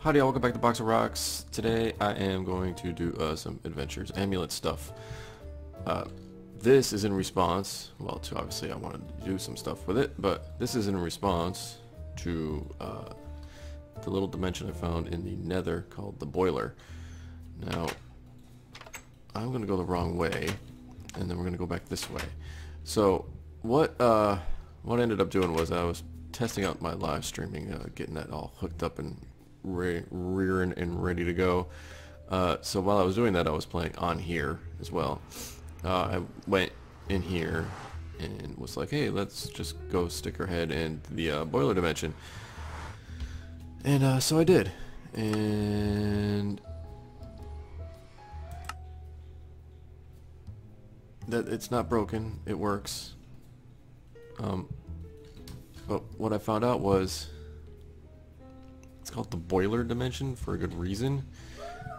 Howdy y'all, welcome back to Box of Rocks. Today I am going to do some Adventures Amulet stuff. This is in response, well, to obviously I wanted to do some stuff with it, but this is in response to the little dimension I found in the Nether called the boiler. Now, I'm going to go the wrong way, and then we're going to go back this way. So, what I ended up doing was I was testing out my live streaming, getting that all hooked up and rearing and ready to go. So while I was doing that, I was playing on here as well. I went in here and was like, hey, let's just go stick our head in the boiler dimension. And so I did. And that it's not broken, it works. But what I found out was it's called the boiler dimension for a good reason,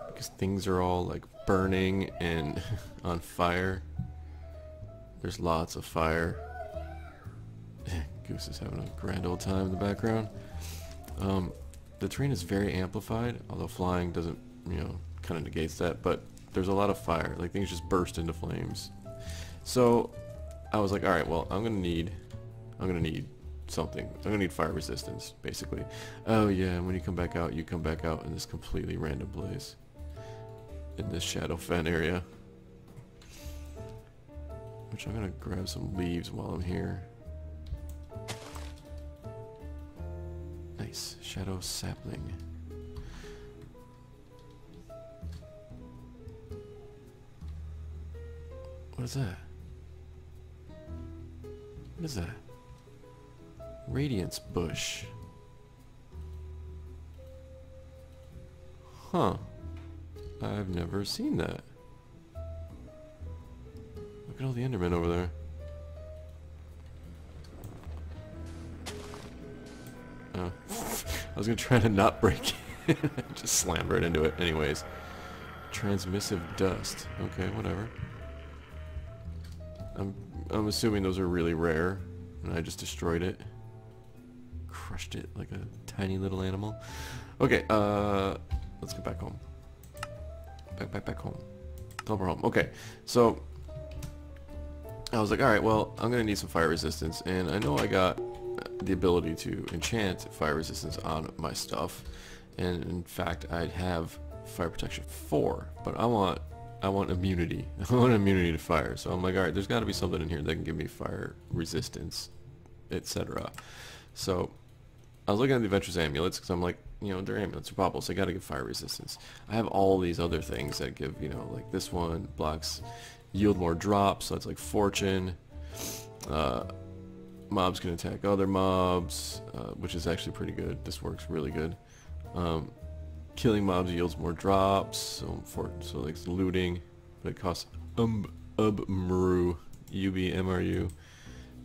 because things are all like burning and on fire. There's lots of fire. Goose is having a grand old time in the background. The terrain is very amplified, although flying doesn't, kind of negates that, but there's a lot of fire, like things just burst into flames. So I was like, alright, well, I'm gonna need something. I'm gonna need fire resistance, basically. Oh yeah, and when you come back out in this completely random place. In this shadow fen area. Which I'm gonna grab some leaves while I'm here. Nice. Shadow sapling. What is that? What is that? Radiance bush. Huh. I've never seen that. Look at all the Endermen over there. Oh. I was gonna try to not break it. Just slammed right into it. Anyways. Transmissive dust. Okay, whatever. I'm assuming those are really rare, and I just destroyed it. Crushed it like a tiny little animal. Okay, let's get back home. Back home. Over home. Okay, so I was like, alright, well, I'm gonna need some fire resistance, and I know I got the ability to enchant fire resistance on my stuff, and in fact, I'd have fire protection 4, but I want immunity. I want immunity to fire, so I'm like, alright, there's gotta be something in here that can give me fire resistance, etc. So I was looking at the Adventures Amulets because I'm like, they're amulets or baubles, they gotta give fire resistance. I have all these other things that give, like this one blocks yield more drops, so it's like fortune. Mobs can attack other mobs, which is actually pretty good. This works really good. Killing mobs yields more drops, so like looting, but it costs ubmru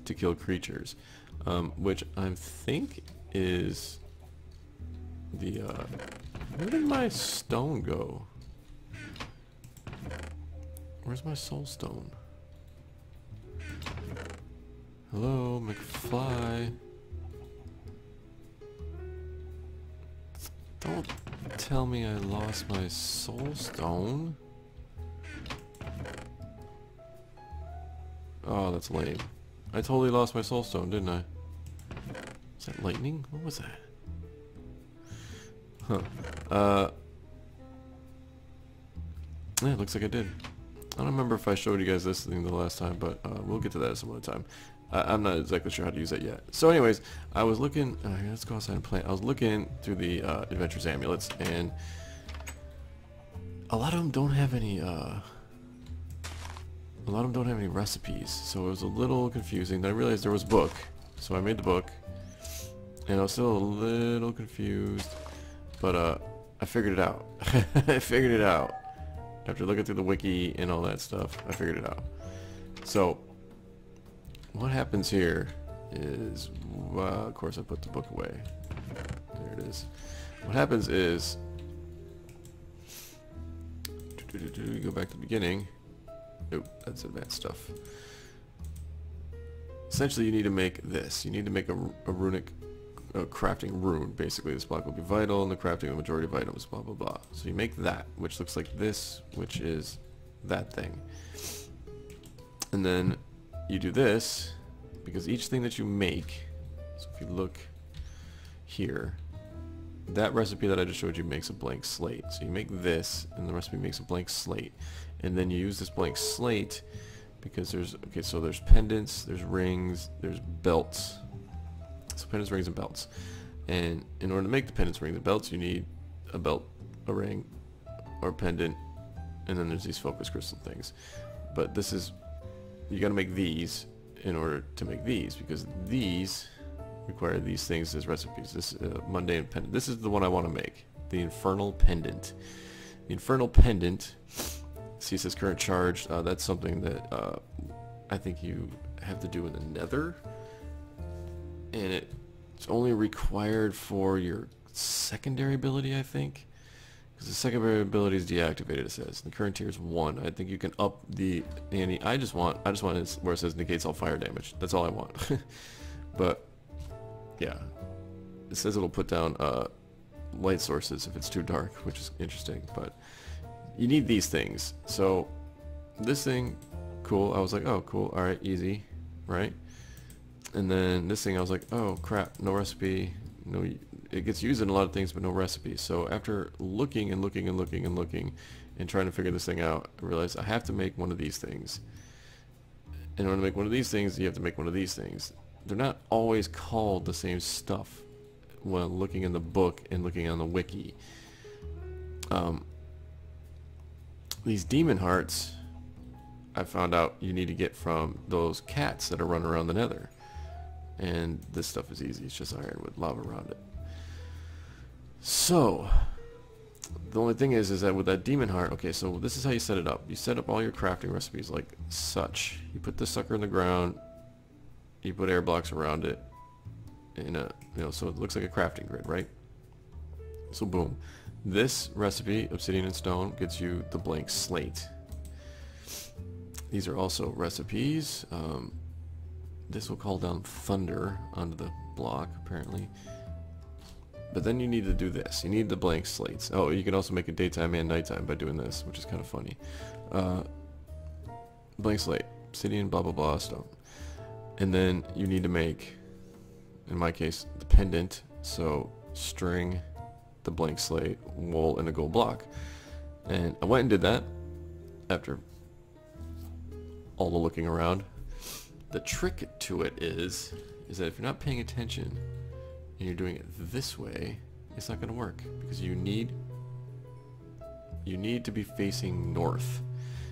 to kill creatures, which I think is the where did my stone go? Where's my soul stone? Hello, McFly. Don't tell me I lost my soul stone. Oh, that's lame. I totally lost my soul stone, didn't I? Is that lightning? What was that? Huh. Yeah, looks like I did. I don't remember if I showed you guys this thing the last time, but we'll get to that some other time. I'm not exactly sure how to use that yet. So anyways, I was looking, let's go outside and play. I was looking through the Adventures Amulets, and a lot of them don't have any recipes, so it was a little confusing. Then I realized there was a book, so I made the book, and I was still a little confused, but I figured it out. I figured it out. After looking through the wiki and all that stuff, I figured it out. So what happens here is, of course I put the book away. There it is. What happens is, go back to the beginning. Nope, that's advanced stuff. Essentially, you need to make this. You need to make a runic a crafting rune. Basically, this block will be vital in the crafting of the majority of items, blah blah blah. So you make that, which looks like this, which is that thing. And then you do this, because each thing that you make, so if you look here, that recipe that I just showed you makes a blank slate. So you make this, and the recipe makes a blank slate. And then you use this blank slate because there's, okay, so there's pendants, there's rings, there's belts. So pendants, rings, and belts. And in order to make the pendants, rings, and belts, you need a belt, a ring, or a pendant, and then there's these focus crystal things. But this is, you gotta make these in order to make these, because these require these things as recipes. This mundane pendant. This is the one I want to make. The infernal pendant. The infernal pendant, see it says current charge, that's something that I think you have to do in the Nether, and it's only required for your secondary ability, I think, because the secondary ability is deactivated, it says. The current tier is 1. I think you can up the ante. I just want it where it says negates all fire damage. That's all I want. But yeah, it says it'll put down light sources if it's too dark, which is interesting. But you need these things. So this thing, cool. I was like, oh, cool. All right, easy, right? And then this thing, I was like, oh crap, no recipe. No, it gets used in a lot of things, but no recipe. So after looking and looking and looking and looking and trying to figure this thing out, I realized I have to make one of these things. In order to make one of these things, you have to make one of these things. They're not always called the same stuff when looking in the book and looking on the wiki. These demon hearts, I found out you need to get from those cats that are running around the Nether. And this stuff is easy. It's just iron with lava around it. So the only thing is that with that demon heart, okay, so this is how you set it up. You set up all your crafting recipes like such. You put this sucker in the ground. You put air blocks around it in a, so it looks like a crafting grid, right? So boom, this recipe, obsidian and stone, gets you the blank slate. These are also recipes. This will call down thunder onto the block, apparently. But then you need to do this. You need the blank slates. Oh, you can also make it daytime and nighttime by doing this, which is kind of funny. Blank slate, obsidian, blah blah blah, stone. And then you need to make, in my case, the pendant. So string, the blank slate, wool, and a gold block. And I went and did that after all the looking around. The trick to it is that if you're not paying attention and you're doing it this way, it's not going to work, because you need to be facing north,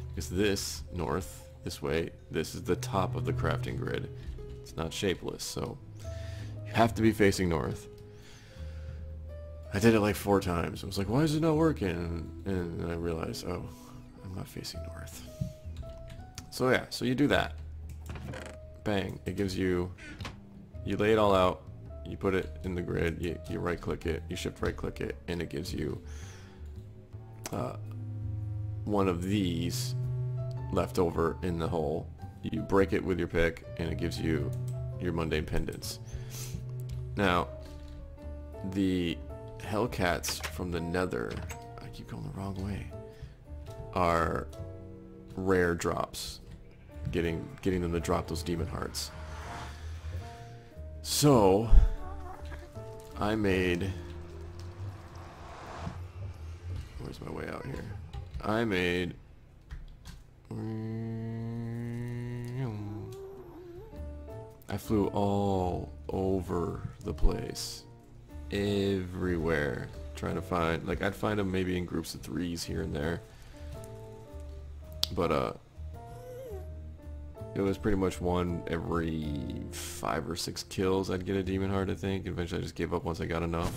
because this north, this way, this is the top of the crafting grid. It's not shapeless, so you have to be facing north. I did it like 4 times. I was like, why is it not working? And then I realized, oh, I'm not facing north. So yeah, so you do that. Bang. It gives you, you lay it all out, you put it in the grid, you right click it, you shift right click it, and it gives you one of these left over in the hole. You break it with your pick and it gives you your mundane pendants. Now the Hellcats from the Nether, I keep going the wrong way, are rare drops. Getting them to drop those demon hearts. So I made, where's my way out here? I made I flew all over the place, everywhere, trying to find, like, I'd find them maybe in groups of 3s here and there, but it was pretty much one every 5 or 6 kills I'd get a demon heart, I think. Eventually I just gave up once I got enough.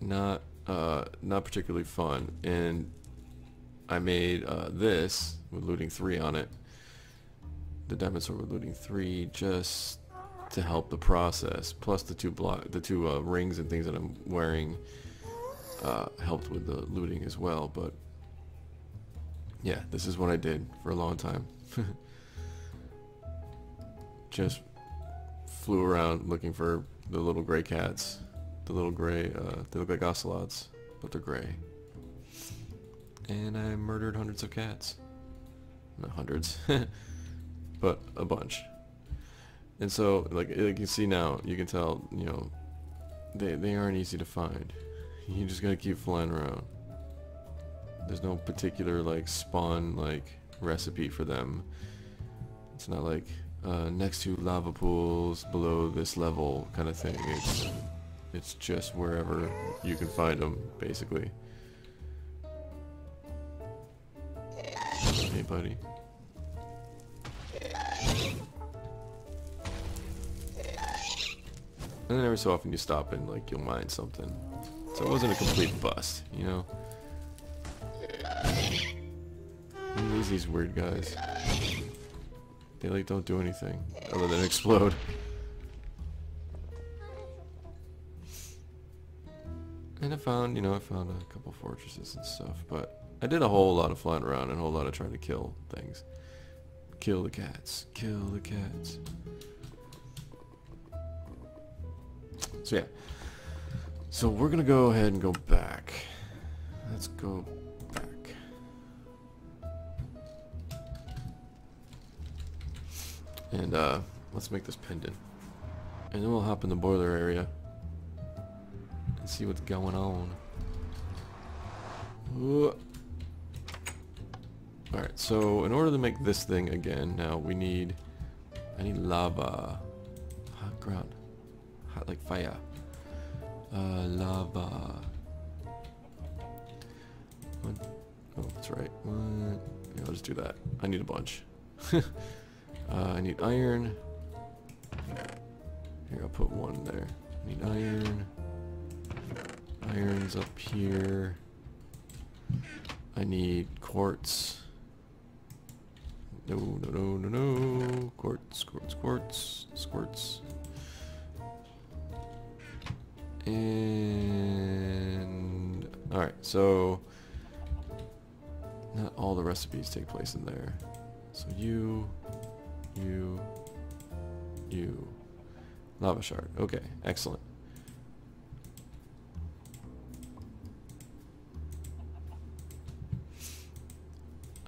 Not particularly fun. And I made this with looting 3 on it. The diamond sword with looting 3, just to help the process. Plus the two rings and things that I'm wearing helped with the looting as well. But yeah, this is what I did for a long time. Just flew around looking for the little gray cats. The little gray, they look like ocelots, but they're gray. And I murdered hundreds of cats. Not hundreds, but a bunch. And so, like you can see now, you can tell, you know, they aren't easy to find. You just gotta keep flying around. There's no particular, like, spawn, like, recipe for them. It's not like, next to lava pools, below this level, kind of thing. It's just wherever you can find them, basically. Hey, buddy. And then every so often you stop and, like, you'll mine something. So it wasn't a complete bust, you know? And these weird guys. They, like, don't do anything other than explode. And I found a couple fortresses and stuff, but I did a whole lot of flying around and a whole lot of trying to kill things. Kill the cats. Kill the cats. So yeah. So we're gonna go ahead and go back. Let's go back. And let's make this pendant. And then we'll hop in the boiler area and see what's going on. Alright, so in order to make this thing again, now I need lava. Hot ground. Hot like fire. Lava. What? Oh, that's right. What? Yeah, I'll just do that. I need a bunch. I need iron. Here, I'll put one there. I need iron. Iron's up here. I need quartz. No. Quartz. And alright, so not all the recipes take place in there. So you. Lava shard. Okay, excellent.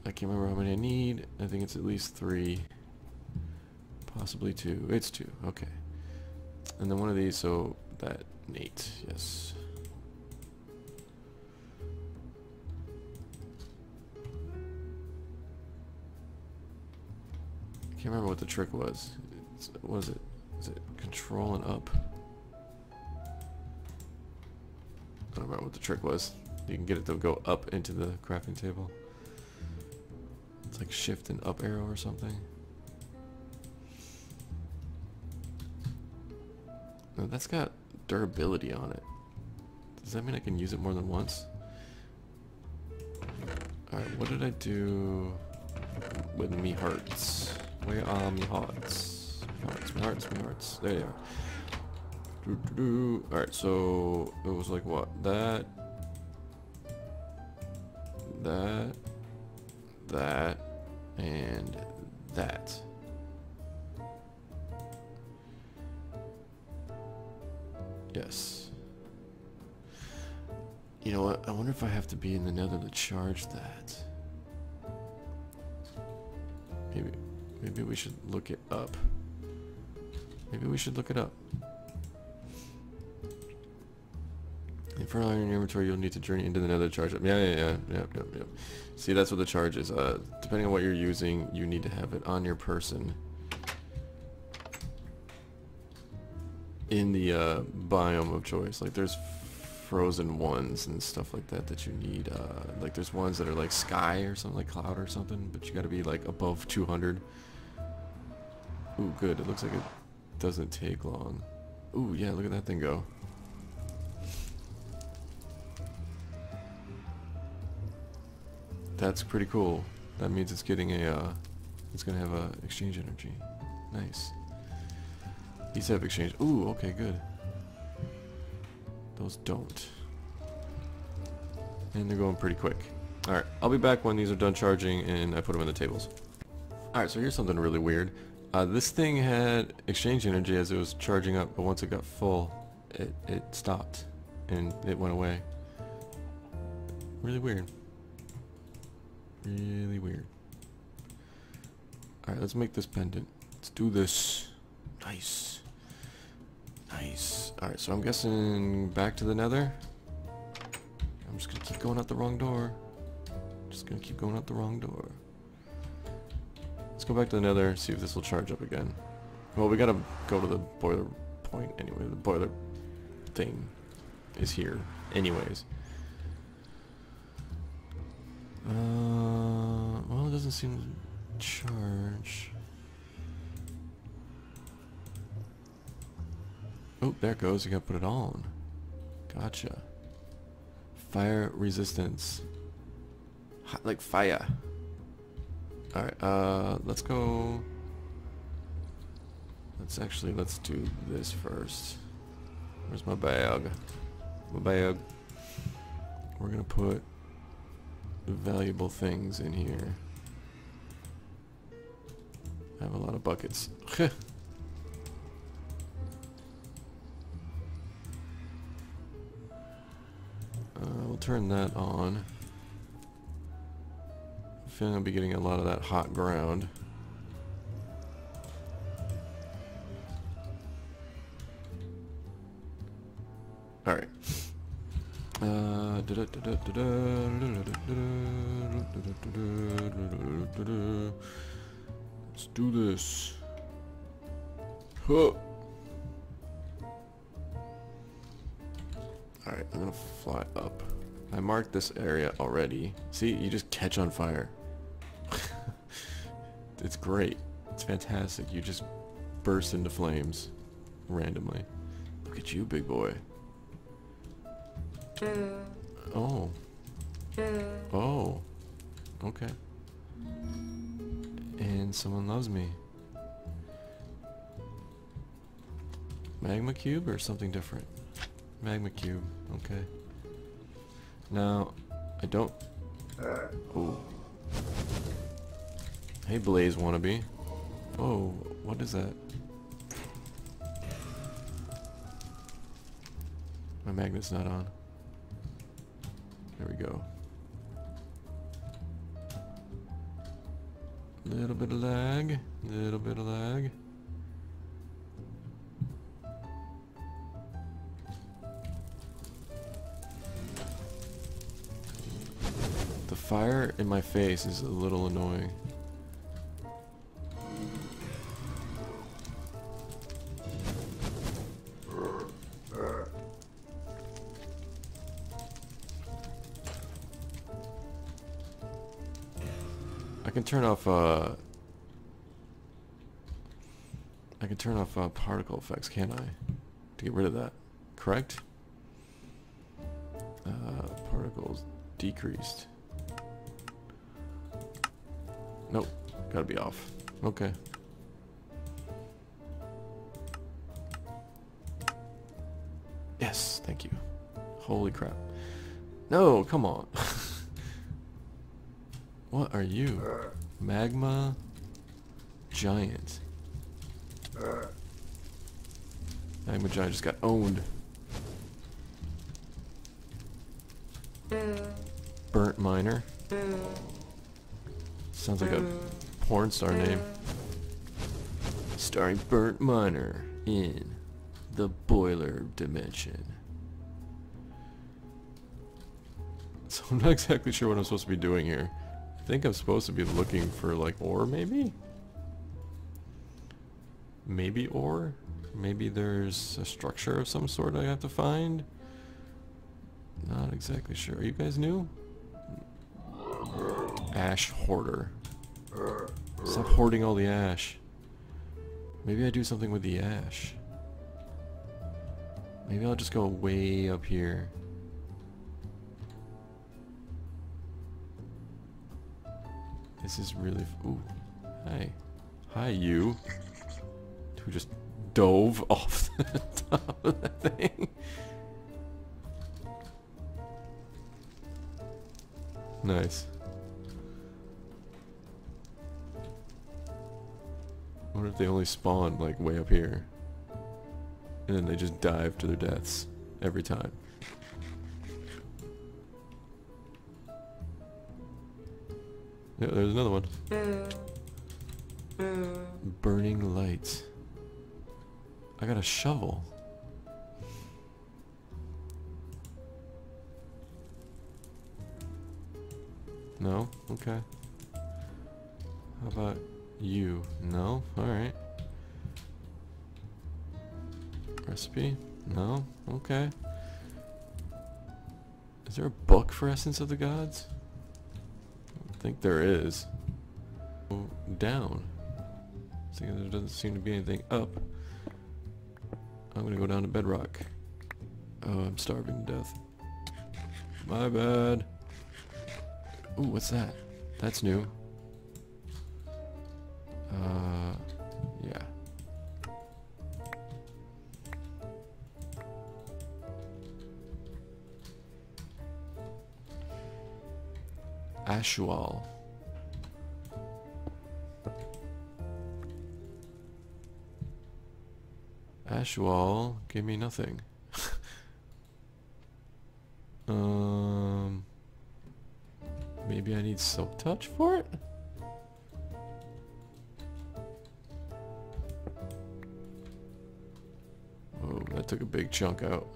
I can't remember how many I need. I think it's at least 3. Possibly 2. It's 2. Okay. And then one of these, so that Nate, yes. I can't remember what the trick was. What is it? Is it control and up? I don't remember what the trick was. You can get it to go up into the crafting table. It's like shift and up arrow or something. No, that's got durability on it. Does that mean I can use it more than once? Alright, what did I do with me hearts? Where are me hearts? Me hearts. There they are. Alright, so it was like what? That, and that. Yes. You know what? I wonder if I have to be in the Nether to charge that. Maybe we should look it up. And for iron in your inventory, you'll need to journey into the Nether to charge it. Yeah. See, that's what the charge is. Depending on what you're using, you need to have it on your person. In the biome of choice. Like there's frozen ones and stuff like that that you need. Like there's ones that are like sky or something, like cloud or something, but you gotta be like above 200. Ooh, good. It looks like it doesn't take long. Ooh, yeah, look at that thing go. That's pretty cool. That means it's getting a, it's gonna have a exchange energy. Nice. These have exchange. Ooh, okay, good. Those don't. And they're going pretty quick. Alright, I'll be back when these are done charging and I put them in the tables. Alright, so here's something really weird. This thing had exchange energy as it was charging up, but once it got full, it stopped and it went away. Really weird. Really weird. Alright, let's make this pendant. Let's do this. Nice. Nice. Alright, so I'm guessing back to the Nether. I'm just gonna keep going out the wrong door. Just gonna keep going out the wrong door. Let's go back to the Nether, see if this will charge up again. Well, we gotta go to the boiler point anyway. The boiler thing is here anyways. Well, it doesn't seem to charge. Oh, there it goes. You gotta put it on. Gotcha. Fire resistance. Hot like fire. Alright, let's go. Let's do this first. Where's my bag? My bag. We're gonna put valuable things in here. I have a lot of buckets. We'll turn that on. I feel like I'll be getting a lot of that hot ground. Alright. Let's do this. Huh. Alright, I'm gonna fly up. I marked this area already. See, you just catch on fire. It's great. It's fantastic. You just burst into flames randomly. Look at you, big boy. Oh. Oh. Okay. And someone loves me. Magma cube or something different? Magma cube. Okay. Now, I don't... Oh. Hey, Blaze wannabe. Oh, what is that? My magnet's not on. There we go. Little bit of lag. Little bit of lag. The fire in my face is a little annoying. I can turn off particle effects, can't I? To get rid of that. Correct? Particles decreased. Nope. Gotta be off. Okay. Yes, thank you. Holy crap. No, come on. What are you? Magma giant. Magma giant just got owned. Burnt miner. Sounds like a porn star name. Starring Burnt Miner in the boiler dimension. So I'm not exactly sure what I'm supposed to be doing here. I think I'm supposed to be looking for like ore, maybe? Maybe ore? Maybe there's a structure of some sort I have to find? Not exactly sure. Are you guys new? Ash hoarder. Stop hoarding all the ash. Maybe I do something with the ash. Maybe I'll just go way up here. This is really... Ooh. Hi. Hi, you. Who just dove off the top of that thing. Nice. I wonder if they only spawn like way up here. And then they just dive to their deaths every time. Yeah, there's another one. Burning lights. I got a shovel. No? Okay. How about you? No? Alright. Recipe? No? Okay. Is there a book for Essence of the Gods? I think there is. Go down. See, there doesn't seem to be anything up. I'm gonna go down to bedrock. Oh, I'm starving to death. My bad. Ooh, what's that? That's new. Yeah. Ashwal. Ashwal gave me nothing. Maybe I need Silk Touch for it? Oh, that took a big chunk out.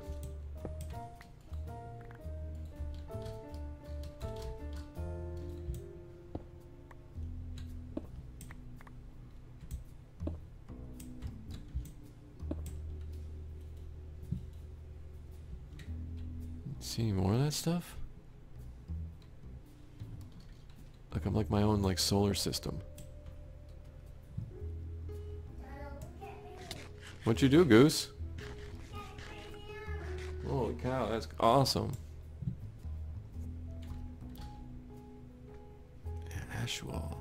See any more of that stuff? Like I'm like my own like solar system. What'd you do, Goose? Holy cow, that's awesome. Ashwall.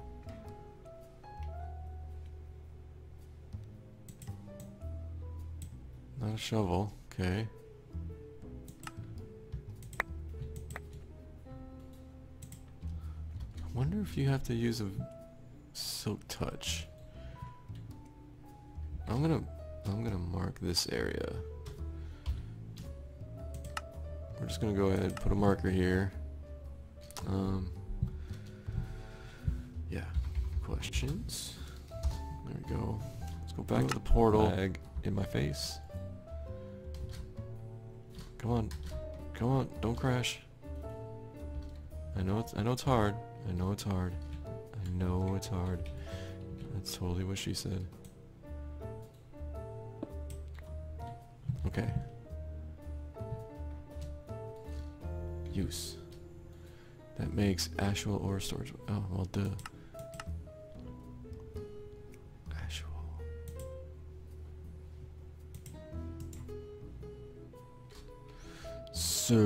Not a shovel, okay. I wonder if you have to use a Silk Touch. I'm gonna mark this area. We're just gonna go ahead and put a marker here. Yeah. Questions? There we go. Let's go back to the portal. Lag in my face. Come on. Come on, don't crash. I know it's hard. I know it's hard. I know it's hard. That's totally what she said. Okay. Use. That makes actual ore storage. Oh, well, duh. Actual. So...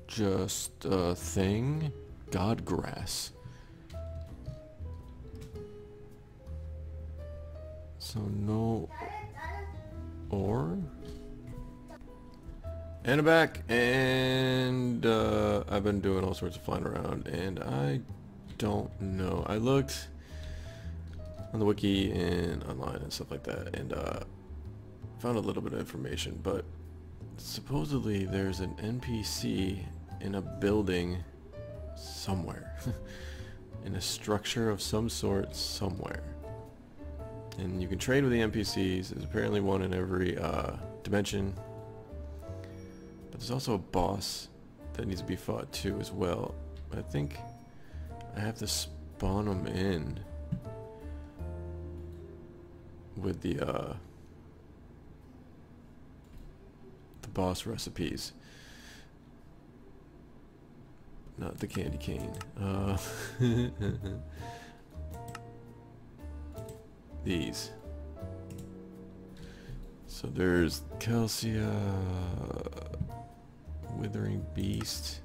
just a thing? Godgrass. So no ore? And I'm back, and I've been doing all sorts of flying around, and I don't know. I looked on the wiki and online and stuff like that, and found a little bit of information, but supposedly there's an NPC in a building somewhere. In a structure of some sort somewhere. And you can trade with the NPCs. There's apparently one in every dimension. But there's also a boss that needs to be fought too as well. I think I have to spawn them in with the boss recipes. Not the candy cane. These. So there's Calcia, Withering Beast,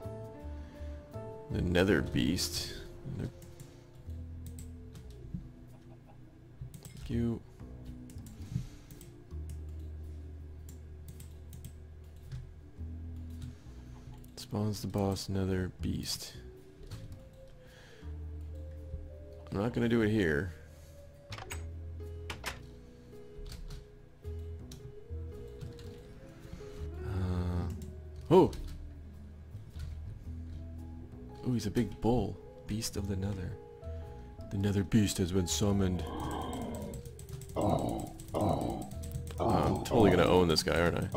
the Nether Beast. Thank you. Spawns the boss Nether Beast. I'm not gonna do it here. Oh! Oh, he's a big bull. Beast of the Nether. The Nether beast has been summoned. I'm totally gonna own this guy, aren't I?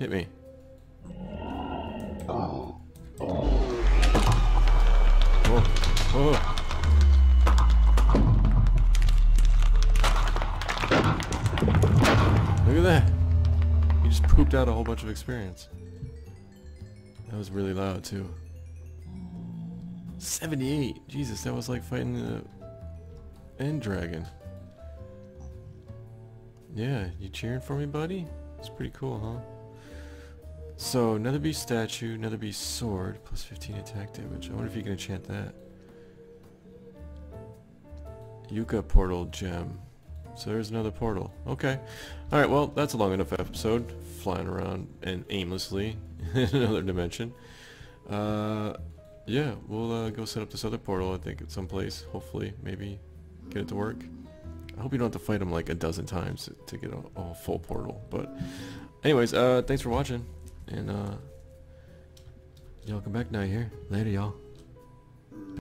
Hit me. Whoa. Whoa. Look at that. He just pooped out a whole bunch of experience. That was really loud too. 78! Jesus, that was like fighting the end dragon. Yeah, you cheering for me, buddy? It's pretty cool, huh? So, Nether Beast statue, Nether Beast sword, plus 15 attack damage. I wonder if you can enchant that. Yucca portal gem. So there's another portal. Okay. Alright, well, that's a long enough episode. Flying around and aimlessly in another dimension. Yeah, we'll go set up this other portal, I think, at some place. Hopefully, maybe get it to work. I hope you don't have to fight him like a dozen times to get a full portal. But anyways, thanks for watching. And y'all come back now, you hear? Later, y'all.